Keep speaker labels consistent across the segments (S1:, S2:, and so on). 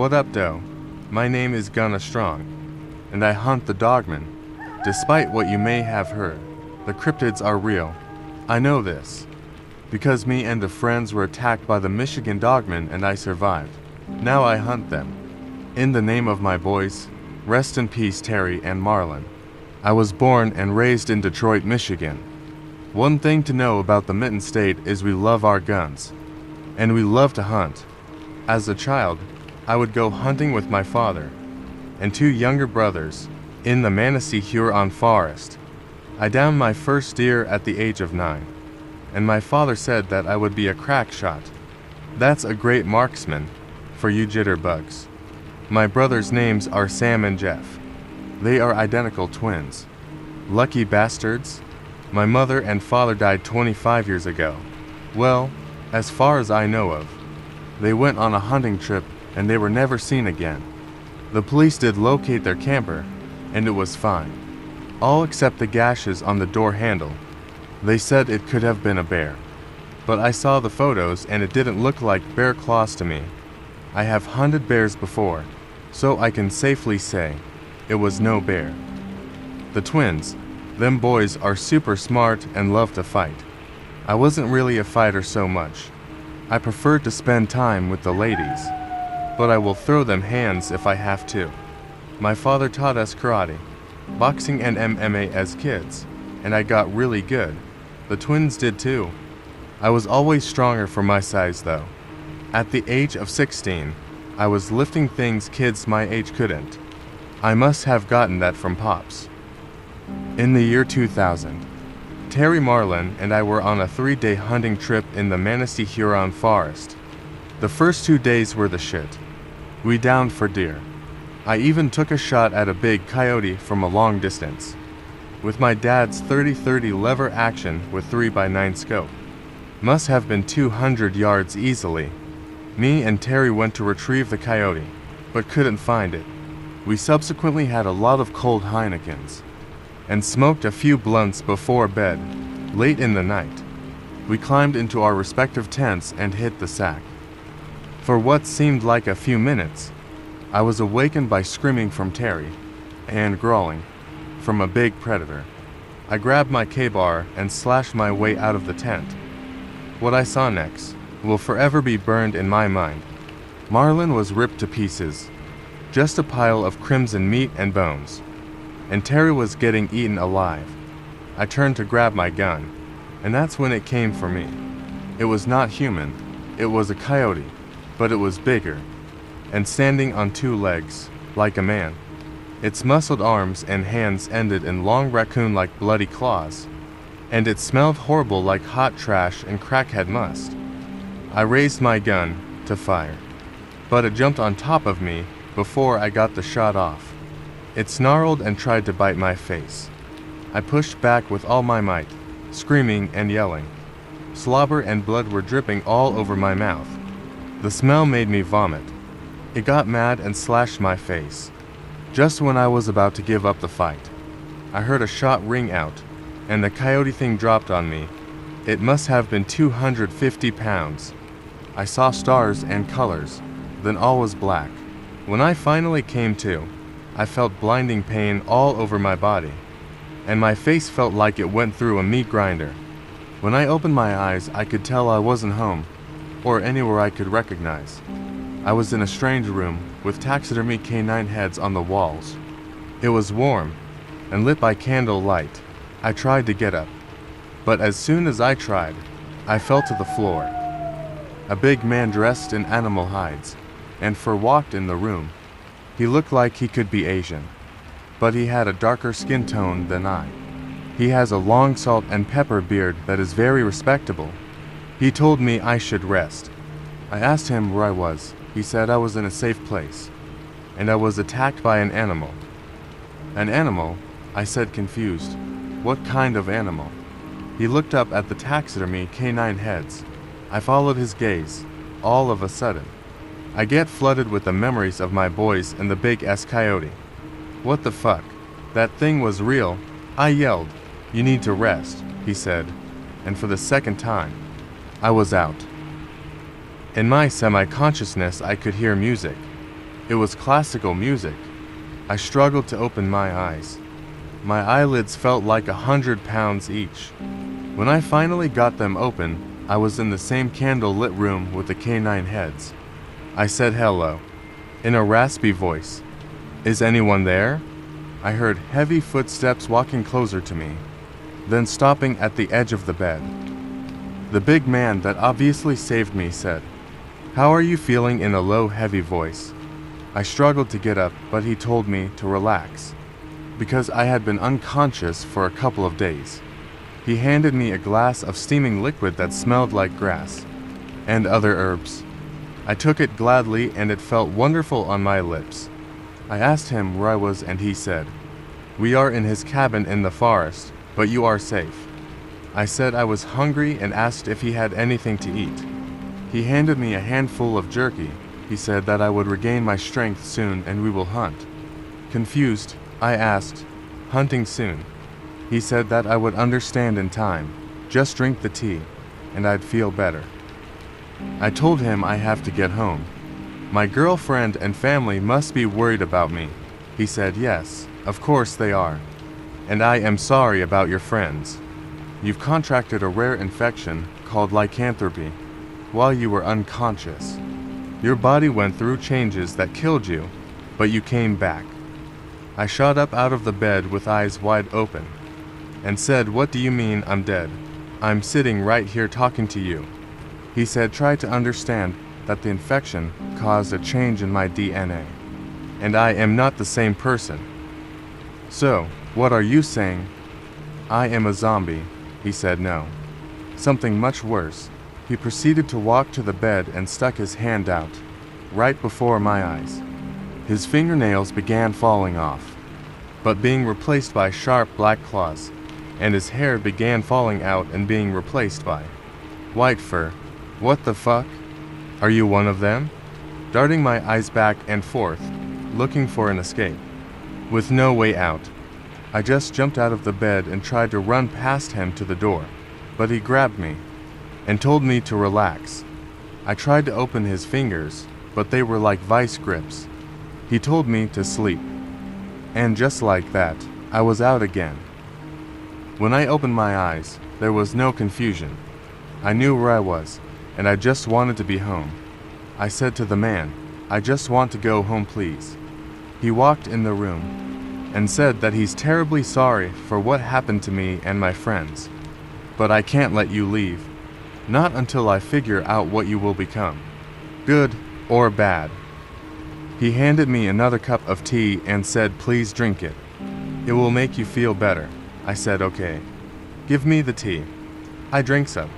S1: What up, doe? My name is Gunna Strong, and I hunt the Dogman. Despite what you may have heard, the cryptids are real. I know this, because me and the friends were attacked by the Michigan Dogman and I survived. Now I hunt them. In the name of my boys, rest in peace Terry and Marlon. I was born and raised in Detroit, Michigan. One thing to know about the Mitten State is we love our guns, and we love to hunt. As a child, I would go hunting with my father and two younger brothers in the Manistee Huron forest. I downed my first deer at the age of 9, and my father said that I would be a crack shot. That's a great marksman for you jitterbugs. My brothers' names are Sam and Jeff. They are identical twins. Lucky bastards. My mother and father died 25 years ago. Well, as far as I know of. They went on a hunting trip and they were never seen again. The police did locate their camper, and it was fine. All except the gashes on the door handle. They said it could have been a bear. But I saw the photos and it didn't look like bear claws to me. I have hunted bears before, so I can safely say it was no bear. The twins, them boys are super smart and love to fight. I wasn't really a fighter so much. I preferred to spend time with the ladies, but I will throw them hands if I have to. My father taught us karate, boxing and MMA as kids, and I got really good. The twins did too. I was always stronger for my size though. At the age of 16, I was lifting things kids my age couldn't. I must have gotten that from Pops. In the year 2000, Terry Marlin and I were on a 3-day hunting trip in the Manistee Huron forest. The first 2 days were the shit. We downed for deer. I even took a shot at a big coyote from a long distance, with my dad's 30-30 lever action with 3x9 scope. Must have been 200 yards easily. Me and Terry went to retrieve the coyote, but couldn't find it. We subsequently had a lot of cold Heinekens, and smoked a few blunts before bed, late in the night. We climbed into our respective tents and hit the sack. For what seemed like a few minutes, I was awakened by screaming from Terry, and growling from a big predator. I grabbed my K-bar and slashed my way out of the tent. What I saw next will forever be burned in my mind. Marlin was ripped to pieces, just a pile of crimson meat and bones, and Terry was getting eaten alive. I turned to grab my gun, and that's when it came for me. It was not human, it was a coyote, but it was bigger, and standing on 2 legs, like a man. Its muscled arms and hands ended in long raccoon-like bloody claws, and it smelled horrible like hot trash and crackhead must. I raised my gun to fire, but it jumped on top of me before I got the shot off. It snarled and tried to bite my face. I pushed back with all my might, screaming and yelling. Slobber and blood were dripping all over my mouth. The smell made me vomit. It got mad and slashed my face. Just when I was about to give up the fight, I heard a shot ring out, and the coyote thing dropped on me. It must have been 250 pounds. I saw stars and colors, then all was black. When I finally came to, I felt blinding pain all over my body, and my face felt like it went through a meat grinder. When I opened my eyes, I could tell I wasn't home, or anywhere I could recognize. I was in a strange room with taxidermy canine heads on the walls. It was warm and lit by candle light. I tried to get up, but as soon as I tried, I fell to the floor. A big man dressed in animal hides and fur walked in the room. He looked like he could be Asian, but he had a darker skin tone than I. He has a long salt and pepper beard that is very respectable. He told me I should rest. I asked him where I was. He said I was in a safe place, and I was attacked by an animal. An animal? I said confused. What kind of animal? He looked up at the taxidermy canine heads. I followed his gaze. All of a sudden, I get flooded with the memories of my boys and the big-ass coyote. What the fuck? That thing was real. I yelled. You need to rest, he said, and for the second time, I was out. In my semi-consciousness, I could hear music. It was classical music. I struggled to open my eyes. My eyelids felt like 100 pounds each. When I finally got them open, I was in the same candle-lit room with the canine heads. I said hello, in a raspy voice. Is anyone there? I heard heavy footsteps walking closer to me, then stopping at the edge of the bed. The big man that obviously saved me said, "How are you feeling?" in a low, heavy voice. I struggled to get up, but he told me to relax, because I had been unconscious for a couple of days. He handed me a glass of steaming liquid that smelled like grass and other herbs. I took it gladly and it felt wonderful on my lips. I asked him where I was and he said, "We are in his cabin in the forest, but you are safe." I said I was hungry and asked if he had anything to eat. He handed me a handful of jerky. He said that I would regain my strength soon and we will hunt. Confused, I asked, "Hunting soon?" He said that I would understand in time. Just drink the tea, and I'd feel better. I told him I have to get home. My girlfriend and family must be worried about me. He said, "Yes, of course they are. And I am sorry about your friends. You've contracted a rare infection called lycanthropy while you were unconscious. Your body went through changes that killed you, but you came back." I shot up out of the bed with eyes wide open and said, "What do you mean I'm dead? I'm sitting right here talking to you." He said, "Try to understand that the infection caused a change in my DNA, and I am not the same person." "So, what are you saying?" "I am a zombie." He said, "No. Something much worse." He proceeded to walk to the bed and stuck his hand out, right before my eyes. His fingernails began falling off, but being replaced by sharp black claws, and his hair began falling out and being replaced by white fur. What the fuck? Are you one of them? Darting my eyes back and forth, looking for an escape, with no way out. I just jumped out of the bed and tried to run past him to the door, but he grabbed me and told me to relax. I tried to open his fingers, but they were like vice grips. He told me to sleep. And just like that, I was out again. When I opened my eyes, there was no confusion. I knew where I was, and I just wanted to be home. I said to the man, "I just want to go home, please." He walked in the room and said that he's terribly sorry for what happened to me and my friends. "But I can't let you leave. Not until I figure out what you will become, good or bad." He handed me another cup of tea and said, "Please drink it. It will make you feel better." I said, "Okay. Give me the tea." I drank some.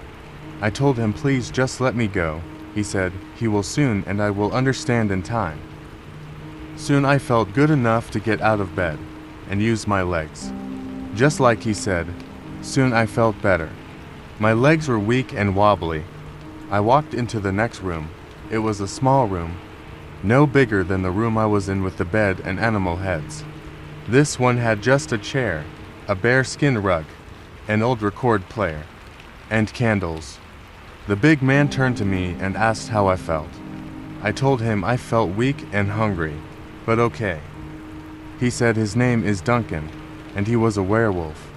S1: I told him, "Please just let me go." He said, "He will soon and I will understand in time." Soon I felt good enough to get out of bed and use my legs. Just like he said, soon I felt better. My legs were weak and wobbly. I walked into the next room. It was a small room, no bigger than the room I was in with the bed and animal heads. This one had just a chair, a bearskin rug, an old record player, and candles. The big man turned to me and asked how I felt. I told him I felt weak and hungry, but okay. He said his name is Duncan, and he was a werewolf,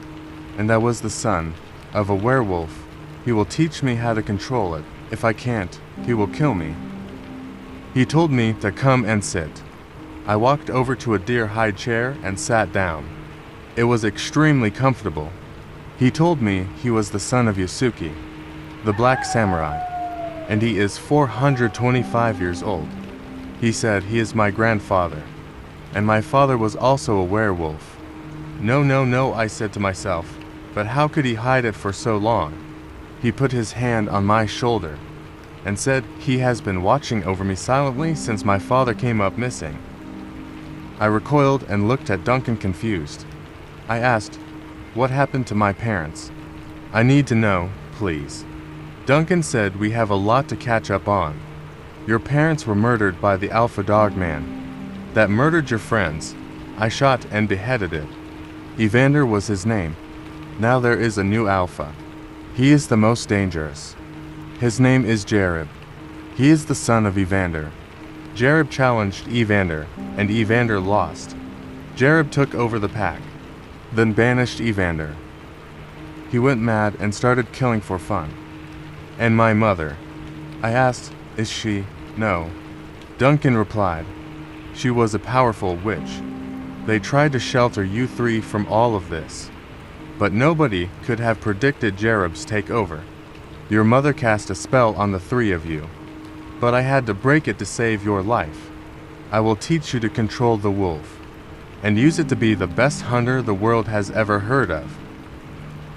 S1: and I was the son of a werewolf. He will teach me how to control it. If I can't, he will kill me. He told me to come and sit. I walked over to a deer hide chair and sat down. It was extremely comfortable. He told me he was the son of Yasuki, the black samurai, and he is 425 years old. He said he is my grandfather, and my father was also a werewolf. No, I said to myself, but how could he hide it for so long? He put his hand on my shoulder and said he has been watching over me silently since my father came up missing. I recoiled and looked at Duncan confused. I asked, "What happened to my parents? I need to know, please." Duncan said, "We have a lot to catch up on. Your parents were murdered by the Alpha Dog Man that murdered your friends. I shot and beheaded it. Evander was his name. Now there is a new Alpha. He is the most dangerous. His name is Jared. He is the son of Evander. Jareb challenged Evander, and Evander lost. Jareb took over the pack, then banished Evander. He went mad and started killing for fun. And my mother? I asked, is she? No. Duncan replied, she was a powerful witch. They tried to shelter you three from all of this. But nobody could have predicted Jareb's takeover. Your mother cast a spell on the three of you. But I had to break it to save your life. I will teach you to control the wolf, and use it to be the best hunter the world has ever heard of.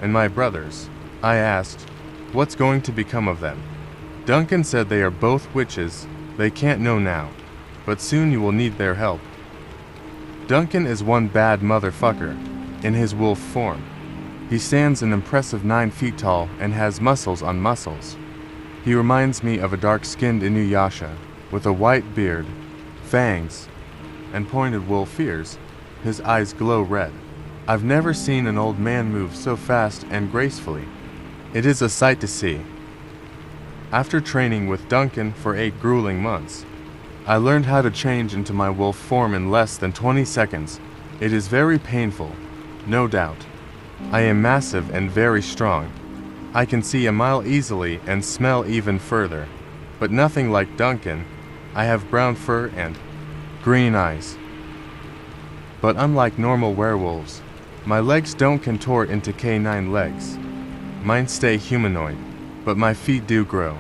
S1: And my brothers? I asked, what's going to become of them? Duncan said they are both witches. They can't know now, but soon you will need their help. Duncan is one bad motherfucker, in his wolf form. He stands an impressive 9 feet tall and has muscles on muscles. He reminds me of a dark-skinned Inuyasha, with a white beard, fangs, and pointed wolf ears. His eyes glow red. I've never seen an old man move so fast and gracefully. It is a sight to see. After training with Duncan for 8 grueling months, I learned how to change into my wolf form in less than 20 seconds. It is very painful, no doubt. I am massive and very strong. I can see a mile easily and smell even further, but nothing like Duncan. I have brown fur and green eyes. But unlike normal werewolves, my legs don't contort into canine legs. Mine stay humanoid, but my feet do grow,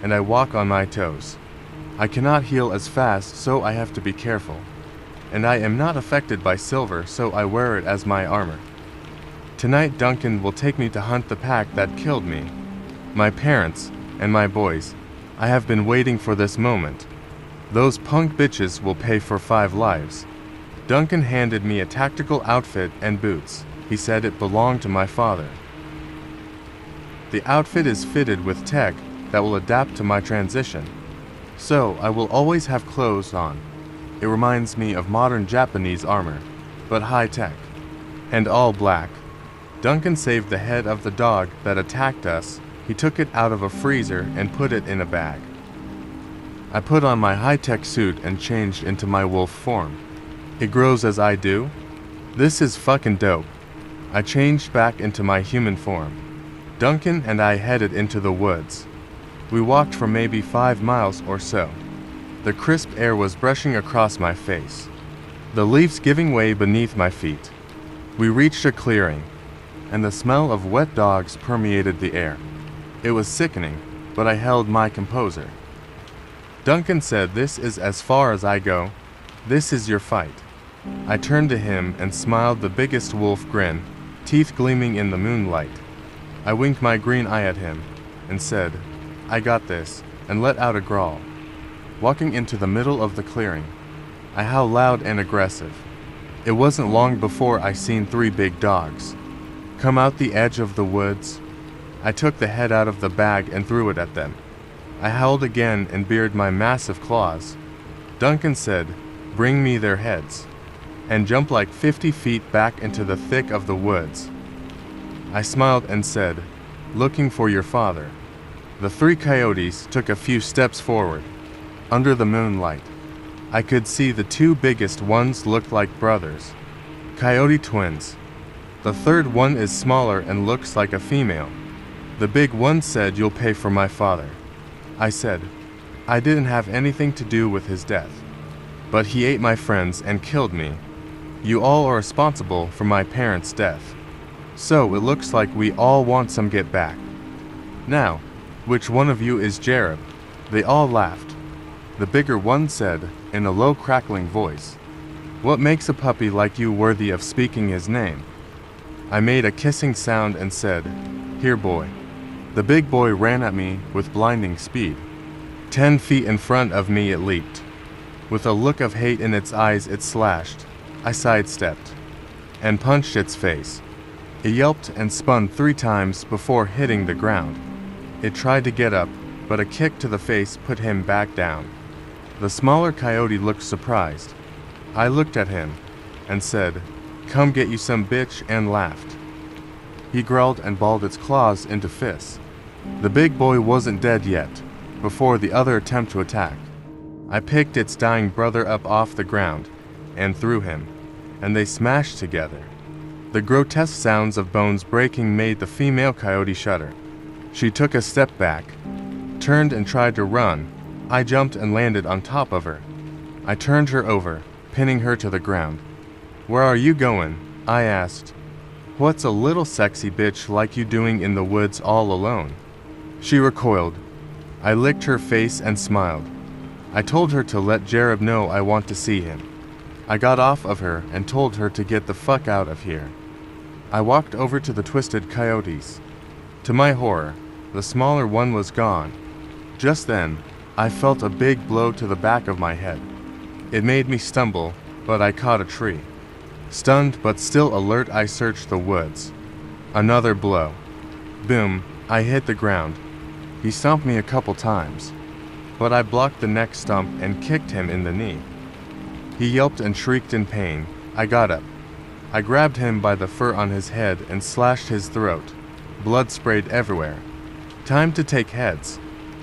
S1: and I walk on my toes. I cannot heal as fast, so I have to be careful. And I am not affected by silver, so I wear it as my armor. Tonight Duncan will take me to hunt the pack that killed me. My parents, and my boys. I have been waiting for this moment. Those punk bitches will pay for 5 lives. Duncan handed me a tactical outfit and boots. He said it belonged to my father. The outfit is fitted with tech that will adapt to my transition. So I will always have clothes on. It reminds me of modern Japanese armor, but high-tech, and all black. Duncan saved the head of the dog that attacked us. He took it out of a freezer and put it in a bag. I put on my high-tech suit and changed into my wolf form. It grows as I do. This is fucking dope. I changed back into my human form. Duncan and I headed into the woods. We walked for maybe 5 miles or so. The crisp air was brushing across my face, the leaves giving way beneath my feet. We reached a clearing, and the smell of wet dogs permeated the air. It was sickening, but I held my composure. Duncan said, this is as far as I go. This is your fight. I turned to him and smiled the biggest wolf grin, teeth gleaming in the moonlight. I winked my green eye at him and said, I got this, and let out a growl. Walking into the middle of the clearing, I howled loud and aggressive. It wasn't long before I seen 3 big dogs come out the edge of the woods. I took the head out of the bag and threw it at them. I howled again and bared my massive claws. Duncan said, bring me their heads, and jumped like 50 feet back into the thick of the woods. I smiled and said, looking for your father. The 3 coyotes took a few steps forward. Under the moonlight, I could see the 2 biggest ones looked like brothers, coyote twins. The 3rd one is smaller and looks like a female. The big one said, you'll pay for my father. I said, I didn't have anything to do with his death, but he ate my friends and killed me. You all are responsible for my parents' death. So it looks like we all want some get back. Now, which one of you is Jareb? They all laughed. The bigger one said, in a low crackling voice, what makes a puppy like you worthy of speaking his name? I made a kissing sound and said, here boy. The big boy ran at me with blinding speed. 10 feet in front of me it leaped. With a look of hate in its eyes it slashed. I sidestepped and punched its face. It yelped and spun 3 times before hitting the ground. It tried to get up, but a kick to the face put him back down. The smaller coyote looked surprised. I looked at him and said, come get you some bitch, and laughed. He growled and balled its claws into fists. The big boy wasn't dead yet, before the other attempt to attack. I picked its dying brother up off the ground and threw him, and they smashed together. The grotesque sounds of bones breaking made the female coyote shudder. She took a step back, turned and tried to run. I jumped and landed on top of her. I turned her over, pinning her to the ground. "Where are you going?" I asked. "What's a little sexy bitch like you doing in the woods all alone?" She recoiled. I licked her face and smiled. I told her to let Jared know I want to see him. I got off of her and told her to get the fuck out of here. I walked over to the twisted coyotes. To my horror, the smaller one was gone. Just then, I felt a big blow to the back of my head. It made me stumble, but I caught a tree. Stunned but still alert, I searched the woods. Another blow. Boom, I hit the ground. He stomped me a couple times, but I blocked the next stomp and kicked him in the knee. He yelped and shrieked in pain. I got up. I grabbed him by the fur on his head and slashed his throat. Blood sprayed everywhere. Time to take heads.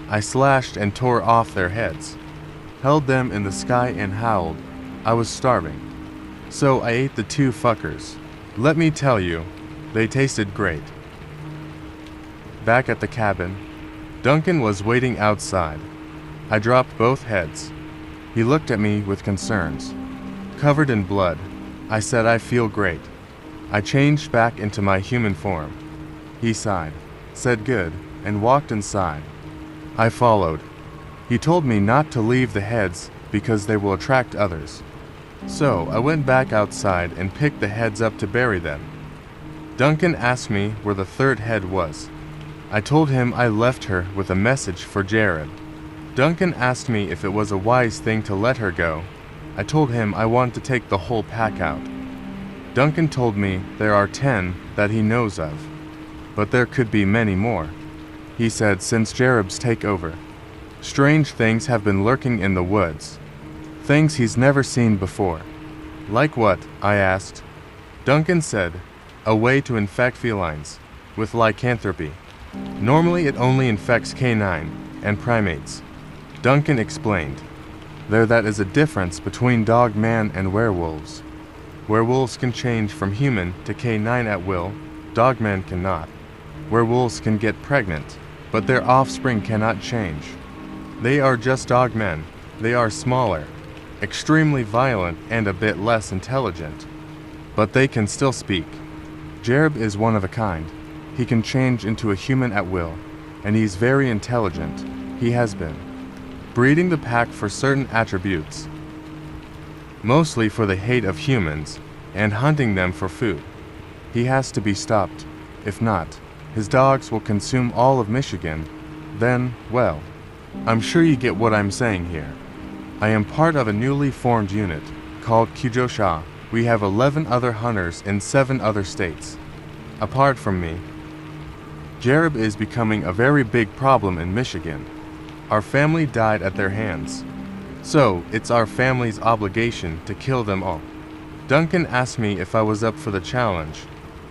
S1: I slashed and tore off their heads, held them in the sky and howled. I was starving, so I ate the two fuckers. Let me tell you, they tasted great. Back at the cabin, Duncan was waiting outside. I dropped both heads. He looked at me with concerns. Covered in blood, I said I feel great. I changed back into my human form. He sighed, said good, and walked inside. I followed. He told me not to leave the heads because they will attract others. So I went back outside and picked the heads up to bury them. Duncan asked me where the third head was. I told him I left her with a message for Jared. Duncan asked me if it was a wise thing to let her go. I told him I wanted to take the whole pack out. Duncan told me there are 10 that he knows of, but there could be many more. He said since Jared's takeover, strange things have been lurking in the woods. Things he's never seen before. Like what? I asked. Duncan said, a way to infect felines with lycanthropy. Normally it only infects canine and primates. Duncan explained. That is a difference between dogman and werewolves. Werewolves can change from human to canine at will, dogman cannot. Werewolves can get pregnant, but their offspring cannot change. They are just dogmen. They are smaller, extremely violent, and a bit less intelligent. But they can still speak. Jared is one of a kind. He can change into a human at will, and he's very intelligent. He has been breeding the pack for certain attributes, mostly for the hate of humans and hunting them for food. He has to be stopped. If not, his dogs will consume all of Michigan. Then, well, I'm sure you get what I'm saying here. I am part of a newly formed unit called KOSA. We have 11 other hunters in 7 other states. Apart from me, Jared is becoming a very big problem in Michigan. Our family died at their hands, so it's our family's obligation to kill them all. Duncan asked me if I was up for the challenge.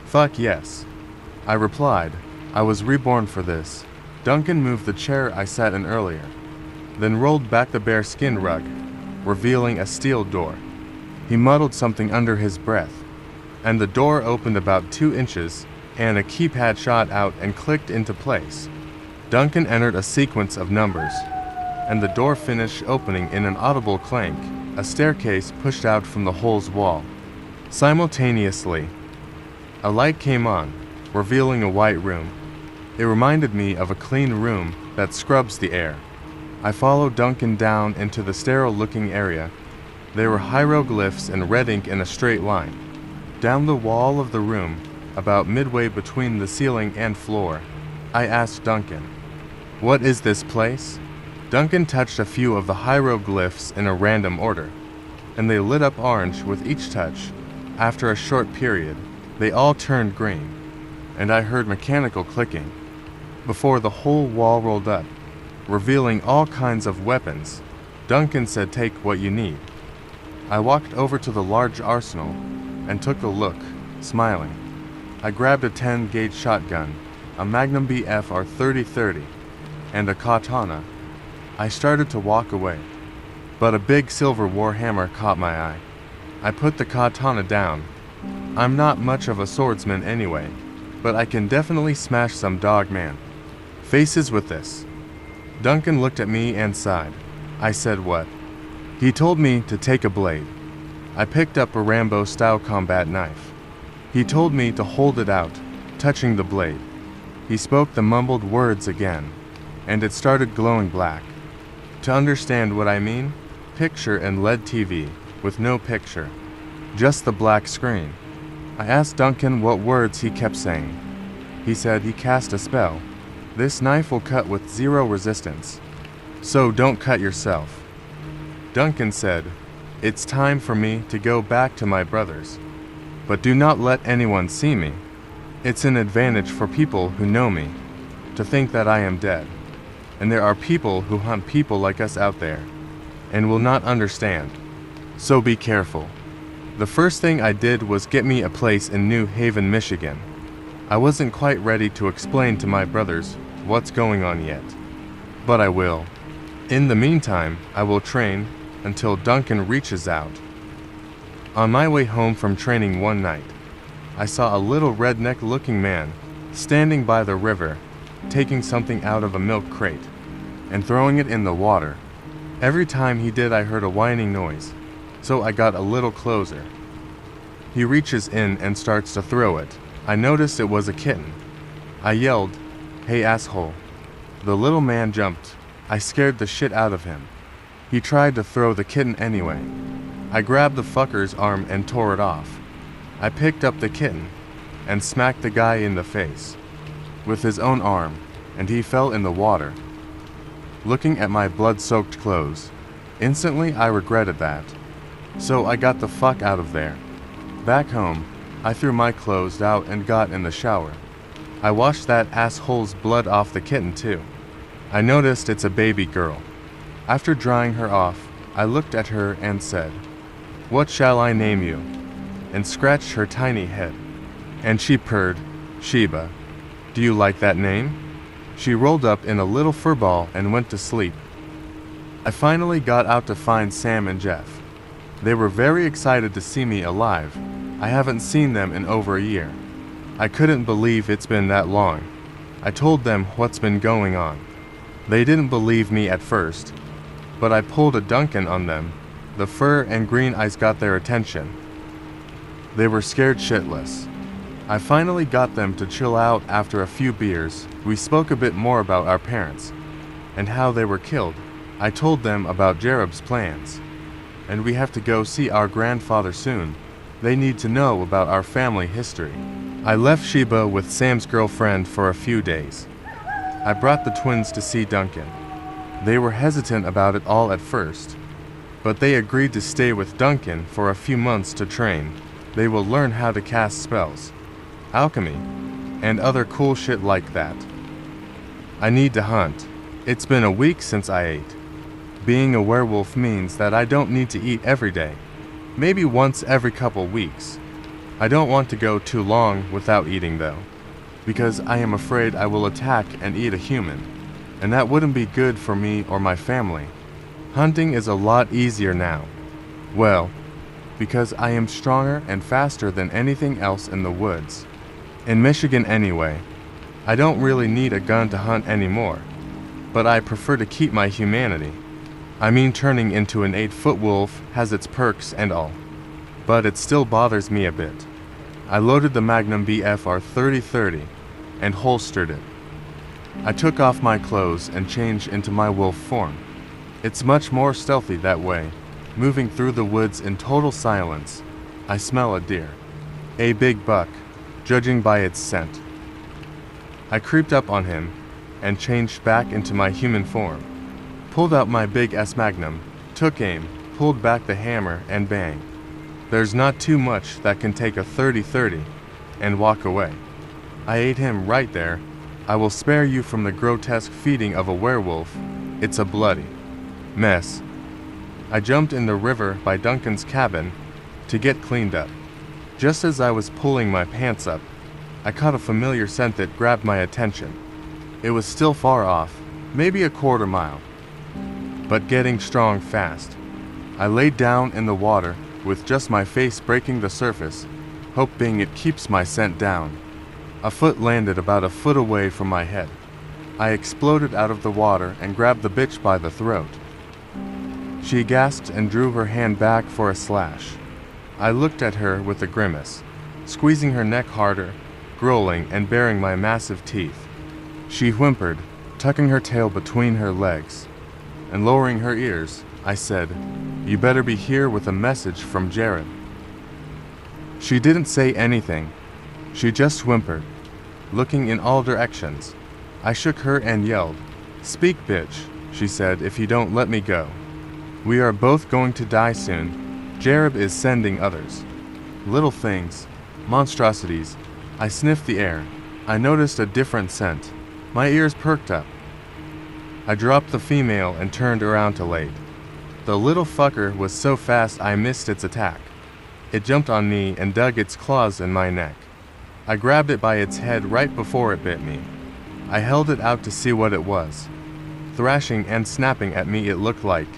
S1: Fuck yes. I replied, I was reborn for this. Duncan moved the chair I sat in earlier, then rolled back the bear skin rug, revealing a steel door. He muttered something under his breath, and the door opened about 2 inches, and a keypad shot out and clicked into place. Duncan entered a sequence of numbers, and the door finished opening in an audible clank. A staircase pushed out from the hole's wall. Simultaneously, a light came on, revealing a white room. It reminded me of a clean room that scrubs the air. I followed Duncan down into the sterile-looking area. There were hieroglyphs and red ink in a straight line. Down the wall of the room, about midway between the ceiling and floor, I asked Duncan, "What is this place?" Duncan touched a few of the hieroglyphs in a random order, and they lit up orange with each touch. After a short period, they all turned green, and I heard mechanical clicking before the whole wall rolled up, revealing all kinds of weapons. Duncan said, "Take what you need." I walked over to the large arsenal and took a look, smiling. I grabbed a 10-gauge shotgun, a Magnum BFR 30-30, and a katana. I started to walk away. but a big silver warhammer caught my eye. I put the katana down. I'm not much of a swordsman anyway, but I can definitely smash some dogman faces with this. Duncan looked at me and sighed. I said what? He told me to take a blade. I picked up a Rambo-style combat knife. He told me to hold it out, touching the blade. He spoke the mumbled words again, and it started glowing black. To understand what I mean, picture an LED TV with no picture, just the black screen. I asked Duncan what words he kept saying. He said he cast a spell. This knife will cut with 0 resistance, so don't cut yourself. Duncan said, it's time for me to go back to my brothers, but do not let anyone see me. It's an advantage for people who know me to think that I am dead, and there are people who hunt people like us out there and will not understand, so be careful. The first thing I did was get me a place in New Haven, Michigan. I wasn't quite ready to explain to my brothers what's going on yet, but I will. In the meantime, I will train until Duncan reaches out. On my way home from training one night, I saw a little redneck-looking man standing by the river, taking something out of a milk crate and throwing it in the water. Every time he did, I heard a whining noise, so I got a little closer. He reaches in and starts to throw it. I noticed it was a kitten. I yelled, "Hey asshole." The little man jumped. I scared the shit out of him. He tried to throw the kitten anyway. I grabbed the fucker's arm and tore it off. I picked up the kitten and smacked the guy in the face with his own arm, and he fell in the water. Looking at my blood-soaked clothes, instantly I regretted that. So I got the fuck out of there. Back home, I threw my clothes out and got in the shower. I washed that asshole's blood off the kitten too. I noticed it's a baby girl. After drying her off, I looked at her and said, "What shall I name you?" and scratched her tiny head. And she purred, "Sheba. Do you like that name?" She rolled up in a little fur ball and went to sleep. I finally got out to find Sam and Jeff. They were very excited to see me alive. I haven't seen them in over a year. I couldn't believe it's been that long. I told them what's been going on. They didn't believe me at first, but I pulled a Duncan on them. The fur and green eyes got their attention. They were scared shitless. I finally got them to chill out after a few beers. We spoke a bit more about our parents and how they were killed. I told them about Jerob's plans, and we have to go see our grandfather soon. They need to know about our family history. I left Sheba with Sam's girlfriend for a few days. I brought the twins to see Duncan. They were hesitant about it all at first, but they agreed to stay with Duncan for a few months to train. They will learn how to cast spells, alchemy, and other cool shit like that. I need to hunt. It's been a week since I ate. Being a werewolf means that I don't need to eat every day, maybe once every couple weeks. I don't want to go too long without eating though, because I am afraid I will attack and eat a human, and that wouldn't be good for me or my family. Hunting is a lot easier now. Well, because I am stronger and faster than anything else in the woods. In Michigan anyway. I don't really need a gun to hunt anymore, but I prefer to keep my humanity. I mean, turning into an 8-foot wolf has its perks and all, but it still bothers me a bit. I loaded the Magnum BFR 30-30 and holstered it. I took off my clothes and changed into my wolf form. It's much more stealthy that way, moving through the woods in total silence. I smell a deer. A big buck, judging by its scent. I creeped up on him and changed back into my human form. Pulled out my big S Magnum, took aim, pulled back the hammer, and bang. There's not too much that can take a 30-30 and walk away. I ate him right there. I will spare you from the grotesque feeding of a werewolf. It's a bloody mess. I jumped in the river by Duncan's cabin to get cleaned up. Just as I was pulling my pants up, I caught a familiar scent that grabbed my attention. It was still far off, maybe a quarter mile, but getting strong fast. I laid down in the water with just my face breaking the surface, hoping it keeps my scent down. A foot landed about a foot away from my head. I exploded out of the water and grabbed the bitch by the throat. She gasped and drew her hand back for a slash. I looked at her with a grimace, squeezing her neck harder, growling and baring my massive teeth. She whimpered, tucking her tail between her legs, and lowering her ears. I said, "You better be here with a message from Jared." She didn't say anything. She just whimpered, looking in all directions. I shook her and yelled, "Speak, bitch," she said, "if you don't let me go. We are both going to die soon. Jared is sending others." Little things, monstrosities. I sniffed the air. I noticed a different scent. My ears perked up. I dropped the female and turned around to Lade. The little fucker was so fast I missed its attack. It jumped on me and dug its claws in my neck. I grabbed it by its head right before it bit me. I held it out to see what it was. Thrashing and snapping at me, it looked like.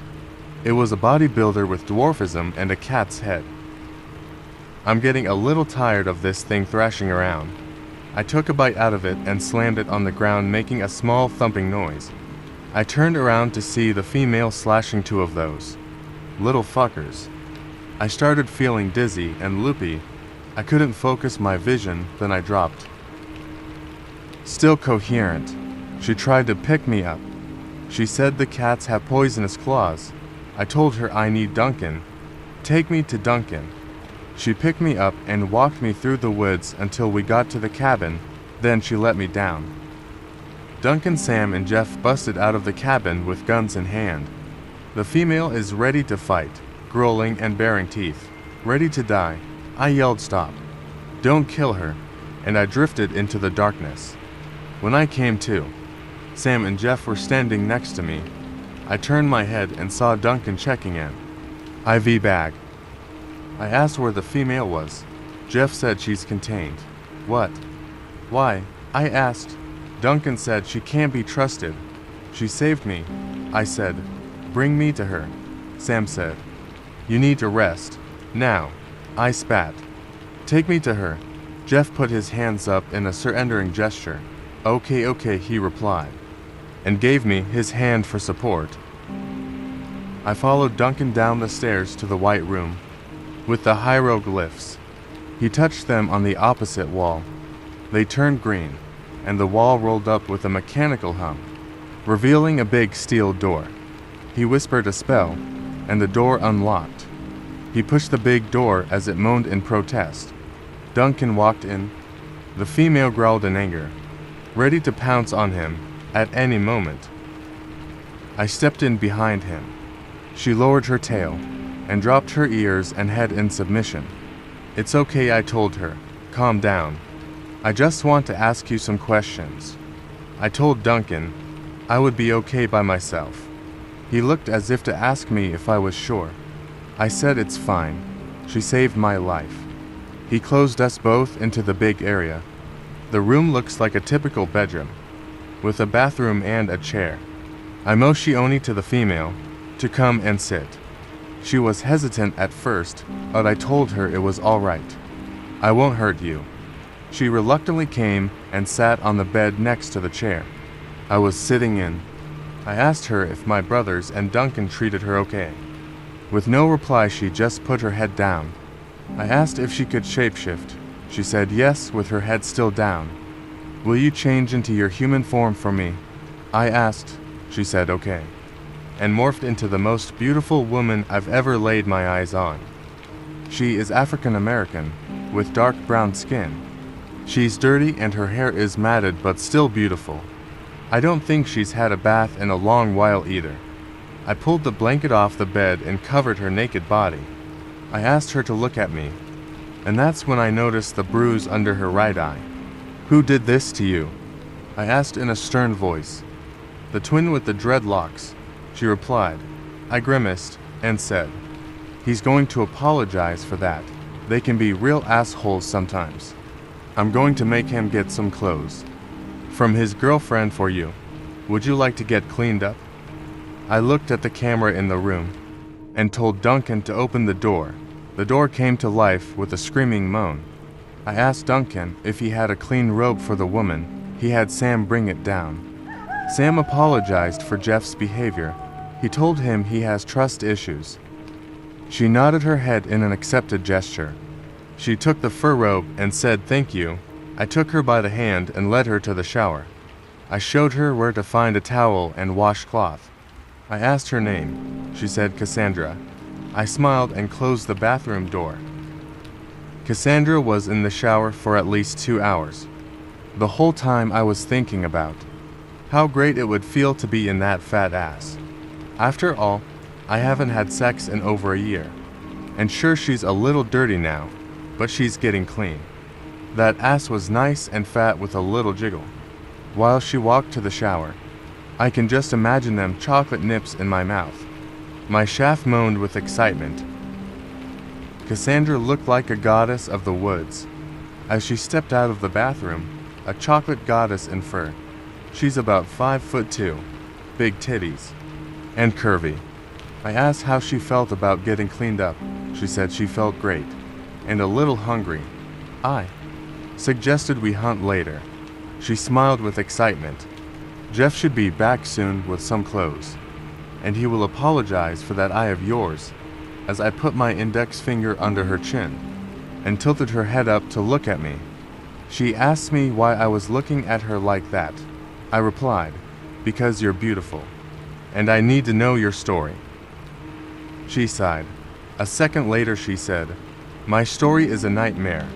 S1: It was a bodybuilder with dwarfism and a cat's head. I'm getting a little tired of this thing thrashing around. I took a bite out of it and slammed it on the ground, making a small thumping noise. I turned around to see the female slashing two of those little fuckers. I started feeling dizzy and loopy. I couldn't focus my vision, then I dropped. Still coherent, she tried to pick me up. She said the cats have poisonous claws. I told her I need Duncan. Take me to Duncan. She picked me up and walked me through the woods until we got to the cabin, then she let me down. Duncan, Sam, and Jeff busted out of the cabin with guns in hand. The female is ready to fight, growling and baring teeth. Ready to die. I yelled stop. Don't kill her, and I drifted into the darkness. When I came to, Sam and Jeff were standing next to me. I turned my head and saw Duncan checking in. IV bag. I asked where the female was. Jeff said she's contained. What? Why? I asked. Duncan said she can't be trusted. She saved me. I said, bring me to her. Sam said, you need to rest. Now. I spat. Take me to her. Jeff put his hands up in a surrendering gesture. Okay, he replied, and gave me his hand for support. I followed Duncan down the stairs to the white room with the hieroglyphs. He touched them on the opposite wall. They turned green, and the wall rolled up with a mechanical hum, revealing a big steel door. He whispered a spell, and the door unlocked. He pushed the big door as it moaned in protest. Duncan walked in. The female growled in anger, ready to pounce on him at any moment. I stepped in behind him. She lowered her tail and dropped her ears and head in submission. It's okay, I told her. Calm down. I just want to ask you some questions. I told Duncan I would be okay by myself. He looked as if to ask me if I was sure. I said it's fine. She saved my life. He closed us both into the big area. The room looks like a typical bedroom, with a bathroom and a chair. I motioned Oni to the female to come and sit. She was hesitant at first, but I told her it was all right. I won't hurt you. She reluctantly came and sat on the bed next to the chair I was sitting in. I asked her if my brothers and Duncan treated her okay. With no reply, she just put her head down. I asked if she could shapeshift. She said yes with her head still down. Will you change into your human form for me? I asked. She said okay, and morphed into the most beautiful woman I've ever laid my eyes on. She is African American, with dark brown skin. She's dirty and her hair is matted but still beautiful. I don't think she's had a bath in a long while either. I pulled the blanket off the bed and covered her naked body. I asked her to look at me, and that's when I noticed the bruise under her right eye. Who did this to you? I asked in a stern voice. The twin with the dreadlocks, she replied. I grimaced and said, he's going to apologize for that. They can be real assholes sometimes. I'm going to make him get some clothes from his girlfriend for you. Would you like to get cleaned up? I looked at the camera in the room and told Duncan to open the door. The door came to life with a screaming moan. I asked Duncan if he had a clean robe for the woman. He had Sam bring it down. Sam apologized for Jeff's behavior. He told him he has trust issues. She nodded her head in an accepted gesture. She took the fur robe and said thank you. I took her by the hand and led her to the shower. I showed her where to find a towel and washcloth. I asked her name. She said Cassandra. I smiled and closed the bathroom door. Cassandra was in the shower for at least 2 hours. The whole time I was thinking about how great it would feel to be in that fat ass. After all, I haven't had sex in over a year. And sure, she's a little dirty now, but she's getting clean. That ass was nice and fat with a little jiggle. While she walked to the shower, I can just imagine them chocolate nips in my mouth. My shaft moaned with excitement. Cassandra looked like a goddess of the woods. As she stepped out of the bathroom, a chocolate goddess in fur. She's about 5'2", big titties, and curvy. I asked how she felt about getting cleaned up. She said she felt great, and a little hungry. I suggested we hunt later. She smiled with excitement. Jeff should be back soon with some clothes, and he will apologize for that eye of yours, as I put my index finger under her chin and tilted her head up to look at me. She asked me why I was looking at her like that. I replied, because you're beautiful, and I need to know your story. She sighed. A second later she said, my story is a nightmare,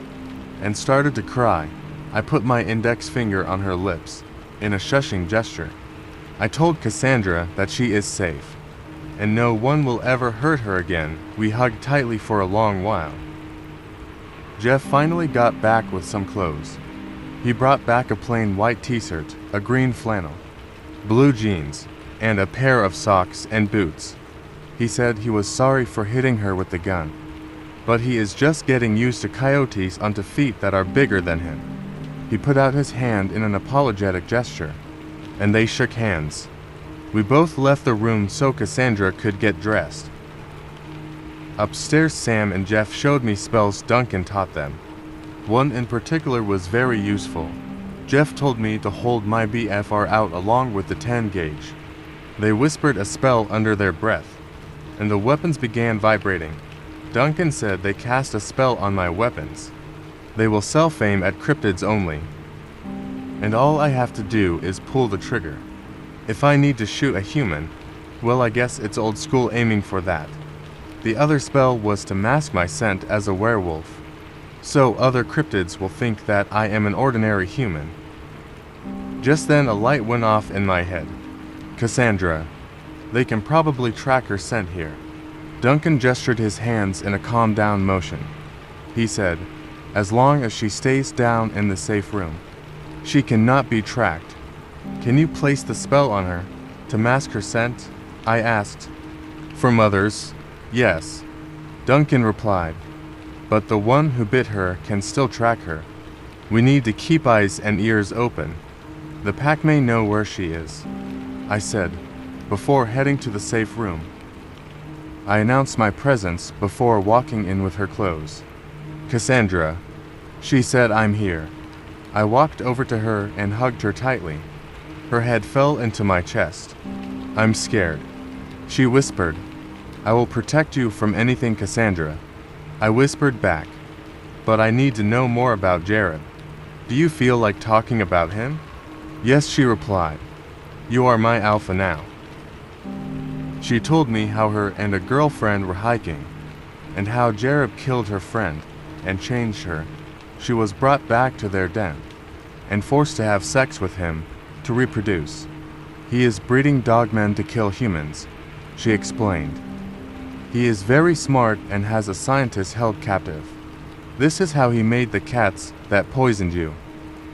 S1: and started to cry. I put my index finger on her lips in a shushing gesture. I told Cassandra that she is safe, and no one will ever hurt her again. We hugged tightly for a long while. Jeff finally got back with some clothes. He brought back a plain white t-shirt, a green flannel, blue jeans, and a pair of socks and boots. He said he was sorry for hitting her with the gun, but he is just getting used to coyotes onto feet that are bigger than him. He put out his hand in an apologetic gesture, and they shook hands. We both left the room so Cassandra could get dressed. Upstairs, Sam and Jeff showed me spells Duncan taught them. One in particular was very useful. Jeff told me to hold my BFR out along with the 10 gauge. They whispered a spell under their breath, and the weapons began vibrating. Duncan said they cast a spell on my weapons. They will self-aim at cryptids only, and all I have to do is pull the trigger. If I need to shoot a human, well, I guess it's old school aiming for that. The other spell was to mask my scent as a werewolf, so other cryptids will think that I am an ordinary human. Just then a light went off in my head. Cassandra. They can probably track her scent here. Duncan gestured his hands in a calm down motion. He said, as long as she stays down in the safe room, she cannot be tracked. Can you place the spell on her to mask her scent? I asked. For mothers, yes. Duncan replied, but the one who bit her can still track her. We need to keep eyes and ears open. The pack may know where she is, I said, before heading to the safe room. I announced my presence before walking in with her clothes. Cassandra. She said, I'm here. I walked over to her and hugged her tightly. Her head fell into my chest. I'm scared. She whispered, I will protect you from anything, Cassandra. I whispered back, but I need to know more about Jared. Do you feel like talking about him? Yes, she replied. You are my alpha now. She told me how her and a girlfriend were hiking, and how Jared killed her friend and changed her. She was brought back to their den and forced to have sex with him to reproduce. He is breeding dogmen to kill humans, she explained. He is very smart and has a scientist held captive. This is how he made the cats that poisoned you.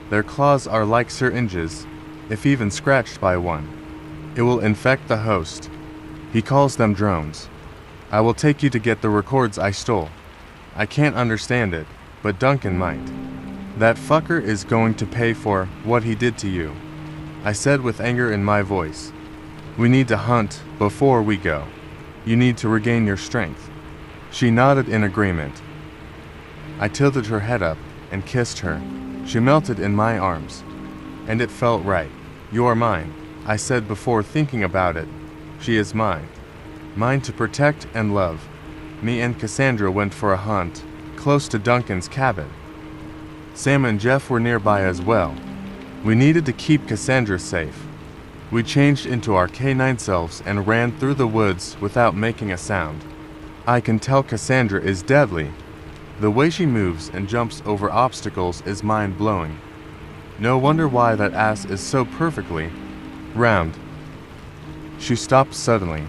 S1: Their claws are like syringes. If even scratched by one, it will infect the host. He calls them drones. I will take you to get the records I stole. I can't understand it, but Duncan might. That fucker is going to pay for what he did to you, I said with anger in my voice. We need to hunt before we go. You need to regain your strength." She nodded in agreement. I tilted her head up and kissed her. She melted in my arms, and it felt right. "You are mine," I said before thinking about it. "She is mine. Mine to protect and love." Me and Cassandra went for a hunt, close to Duncan's cabin. Sam and Jeff were nearby as well. We needed to keep Cassandra safe. We changed into our canine selves and ran through the woods without making a sound. I can tell Cassandra is deadly. The way she moves and jumps over obstacles is mind-blowing. No wonder why that ass is so perfectly round. She stopped suddenly.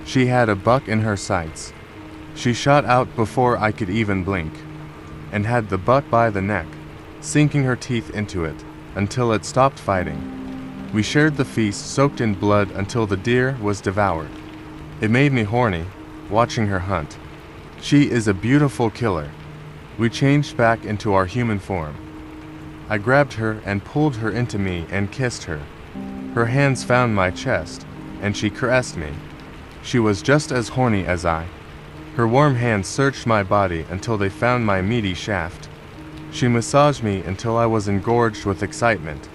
S1: She had a buck in her sights. She shot out before I could even blink, and had the buck by the neck, sinking her teeth into it until it stopped fighting. We shared the feast soaked in blood until the deer was devoured. It made me horny, watching her hunt. She is a beautiful killer. We changed back into our human form. I grabbed her and pulled her into me and kissed her. Her hands found my chest, and she caressed me. She was just as horny as I. Her warm hands searched my body until they found my meaty shaft. She massaged me until I was engorged with excitement.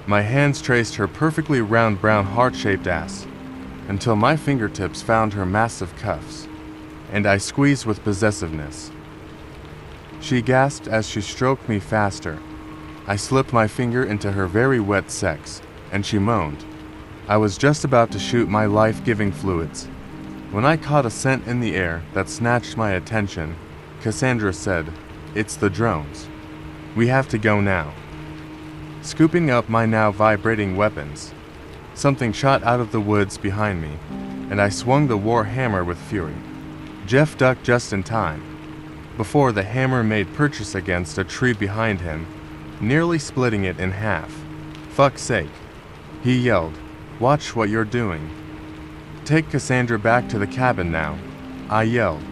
S1: My hands traced her perfectly round brown heart-shaped ass, until my fingertips found her massive cuffs, and I squeezed with possessiveness. She gasped as she stroked me faster. I slipped my finger into her very wet sex, and she moaned. I was just about to shoot my life-giving fluids, when I caught a scent in the air that snatched my attention. Cassandra said, "It's the drones. We have to go now." Scooping up my now vibrating weapons, something shot out of the woods behind me, and I swung the war hammer with fury. Jeff ducked just in time, before the hammer made purchase against a tree behind him, nearly splitting it in half. "Fuck's sake," he yelled. "Watch what you're doing." "Take Cassandra back to the cabin now," I yelled.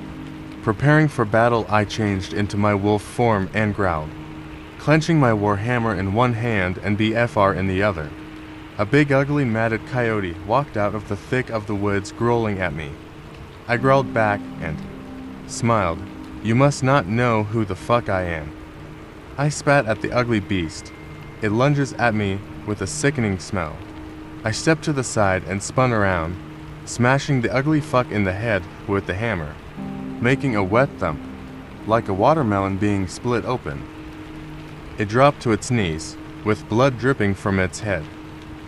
S1: Preparing for battle, I changed into my wolf form and growled, clenching my war hammer in one hand and BFR in the other. A big ugly matted coyote walked out of the thick of the woods growling at me. I growled back and smiled. "You must not know who the fuck I am." I spat at the ugly beast. It lunges at me with a sickening smell. I stepped to the side and spun around, smashing the ugly fuck in the head with the hammer, making a wet thump, like a watermelon being split open. It dropped to its knees, with blood dripping from its head,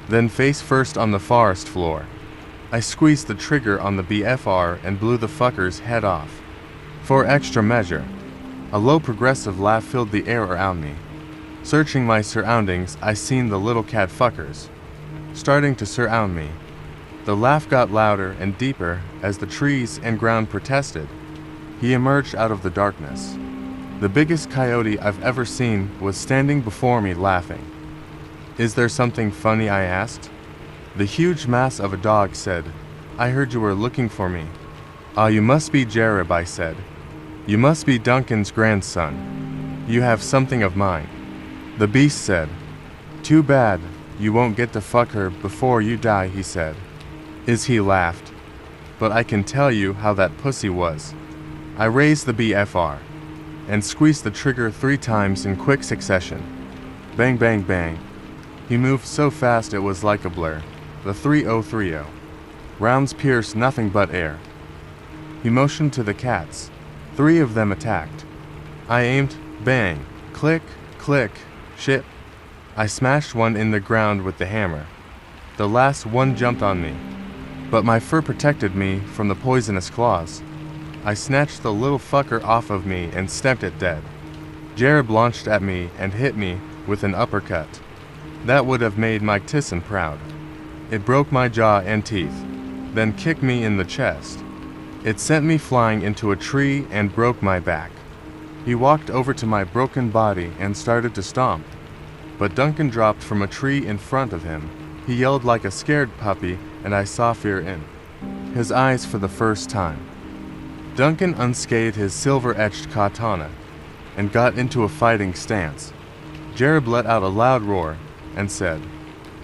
S1: then face first on the forest floor. I squeezed the trigger on the BFR and blew the fucker's head off. For extra measure, a low progressive laugh filled the air around me. Searching my surroundings, I seen the little cat fuckers starting to surround me. The laugh got louder and deeper as the trees and ground protested. He emerged out of the darkness. The biggest coyote I've ever seen was standing before me laughing. "Is there something funny?" I asked. The huge mass of a dog said, "I heard you were looking for me." "Ah, you must be Jareb," I said. "You must be Duncan's grandson. You have something of mine." The beast said, "Too bad, you won't get to fuck her before you die," he said. He laughed. "But I can tell you how that pussy was." I raised the BFR and squeezed the trigger 3 times in quick succession. Bang, bang, bang. He moved so fast it was like a blur. The 3030. Rounds pierced nothing but air. He motioned to the cats. 3 of them attacked. I aimed, bang, click, click, shit. I smashed one in the ground with the hammer. The last one jumped on me, but my fur protected me from the poisonous claws. I snatched the little fucker off of me and stepped it dead. Jareb launched at me and hit me with an uppercut. That would have made Mike Tisson proud. It broke my jaw and teeth, then kicked me in the chest. It sent me flying into a tree and broke my back. He walked over to my broken body and started to stomp, but Duncan dropped from a tree in front of him. He yelled like a scared puppy, and I saw fear in his eyes for the first time. Duncan unscathed his silver-etched katana and got into a fighting stance. Jareb let out a loud roar and said,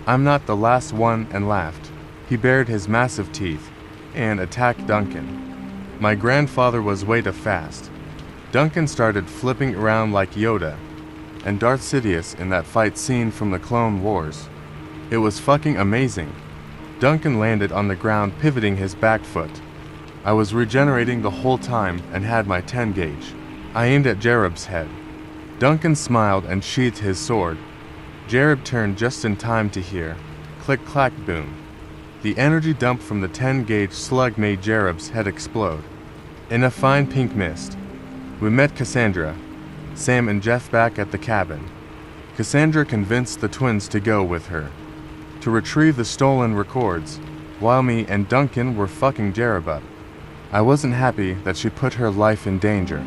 S1: "I'm not the last one," and laughed. He bared his massive teeth. and attacked Duncan. My grandfather was way too fast. Duncan started flipping around like Yoda and Darth Sidious in that fight scene from the Clone Wars. It was fucking amazing. Duncan landed on the ground pivoting his back foot. I was regenerating the whole time and had my 10 gauge. I aimed at Jarub's head. Duncan smiled and sheathed his sword. Jarub turned just in time to hear click clack boom. The energy dump from the 10 gauge slug made Jarub's head explode. In a fine pink mist, we met Cassandra, Sam and Jeff back at the cabin. Cassandra convinced the twins to go with her to retrieve the stolen records, while me and Duncan were fucking Jarub up. I wasn't happy that she put her life in danger,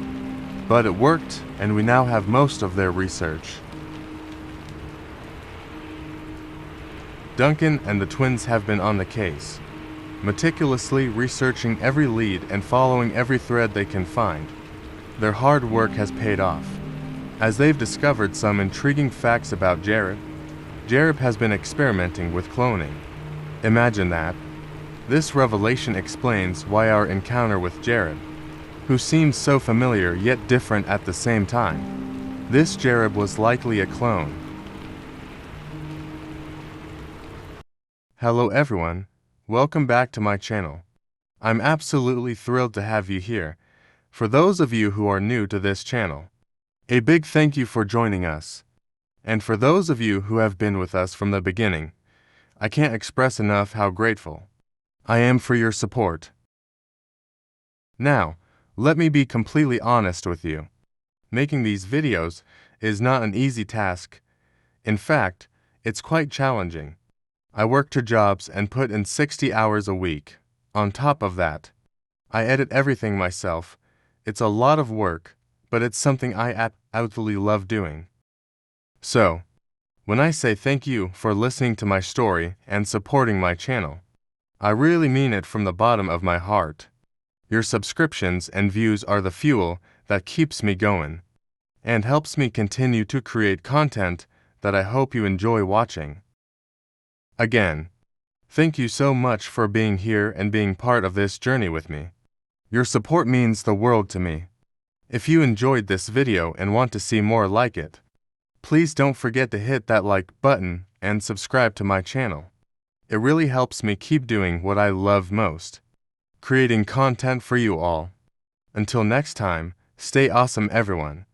S1: but it worked and we now have most of their research. Duncan and the twins have been on the case, meticulously researching every lead and following every thread they can find. Their hard work has paid off, as they've discovered some intriguing facts about Jarub. Jarub has been experimenting with cloning. Imagine that. This revelation explains why our encounter with Jarub, who seems so familiar yet different at the same time. This Jarub was likely a clone. Hello everyone, welcome back to my channel. I'm absolutely thrilled to have you here. For those of you who are new to this channel, a big thank you for joining us. And for those of you who have been with us from the beginning, I can't express enough how grateful I am for your support. Now, let me be completely honest with you. Making these videos is not an easy task. In fact, it's quite challenging. I work 2 jobs and put in 60 hours a week. On top of that, I edit everything myself. It's a lot of work, but it's something I absolutely love doing. So, when I say thank you for listening to my story and supporting my channel, I really mean it from the bottom of my heart. Your subscriptions and views are the fuel that keeps me going and helps me continue to create content that I hope you enjoy watching. Again, thank you so much for being here and being part of this journey with me. Your support means the world to me. If you enjoyed this video and want to see more like it, please don't forget to hit that like button and subscribe to my channel. It really helps me keep doing what I love most, creating content for you all. Until next time, stay awesome everyone.